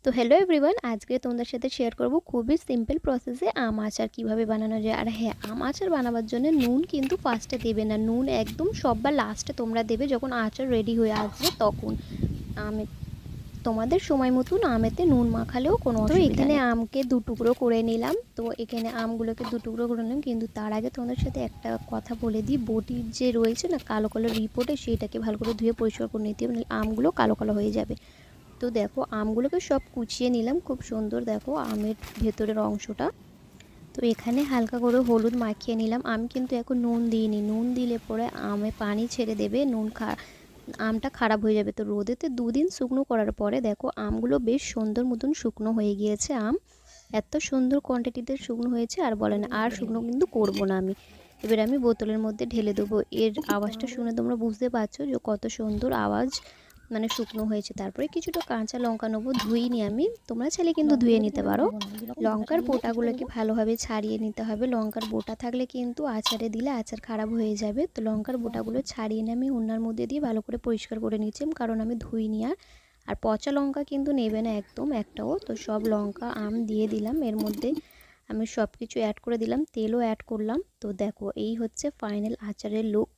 তো hello everyone, আজকে তোমাদের সাথে শেয়ার করব খুবই সিম্পল প্রসেসে আম আচার কীভাবে বানানো যায়। আর হ্যাঁ, আম আচার বানাবার জন্য নুন কিন্তু ফার্স্টে দেবে না, নুন একদম সববার লাস্টে তোমরা দেবে যখন আচার রেডি হয়ে আসবে তখন। আমি তোমাদের সময় মতন আমেতে নুন মাখালেও কোনো অসুবিধা নেই। এখানে আমকে দু টুকরো করে নিলাম, তো এখানে আমগুলোকে দু টুকরো করে নিলাম। কিন্তু তার আগে তোমাদের সাথে একটা কথা বলে দিই, বটির যে রয়েছে না কালো কালো রিপোর্টে, সেটাকে ভালো করে ধুয়ে পরিষ্কার করে নিতে হবে, আমগুলো কালো কালো হয়ে যাবে। তো দেখো আমগুলোকে সব কুচিয়ে নিলাম, খুব সুন্দর দেখো আমের ভেতরের অংশটা। তো এখানে হালকা করে হলুদ মাখিয়ে নিলাম। আমি কিন্তু এখন নুন দিইনি, নুন দিলে পরে আমে পানি ছেড়ে দেবে, আমটা খারাপ হয়ে যাবে। তো রোদেতে দুদিন শুকনো করার পরে দেখো আমগুলো বেশ সুন্দর মতন শুকনো হয়ে গিয়েছে। আম এত সুন্দর কোয়ান্টিটিতে শুকনো হয়েছে, আর বলে না আর শুকনো কিন্তু করব না আমি। এবার আমি বোতলের মধ্যে ঢেলে দেবো। এর আওয়াজটা শুনে তোমরা বুঝতে পারছো যে কত সুন্দর আওয়াজ, মানে শুকনো হয়েছে। তারপরে কিছুটা কাঁচা লঙ্কা নেবো, ধুইনি আমি, তোমরা চাইলে কিন্তু ধুয়ে নিতে পারো। লঙ্কার বোটাগুলোকে ভালোভাবে ছাড়িয়ে নিতে হবে। লঙ্কার বোটা থাকলে কিন্তু আচারে দিলে আচার খারাপ হয়ে যাবে। তো লঙ্কার বোটাগুলো ছাড়িয়ে নিয়ে আমি উন্নার মধ্যে দিয়ে ভালো করে পরিষ্কার করে নিচ্ছি, কারণ আমি ধুইনি। আর পচা লঙ্কা কিন্তু নেবে না একদম একটাও। তো সব লঙ্কা আম দিয়ে দিলাম, এর মধ্যে আমি সব কিছু অ্যাড করে দিলাম, তেলও অ্যাড করলাম। তো দেখো এই হচ্ছে ফাইনাল আচারের লুক।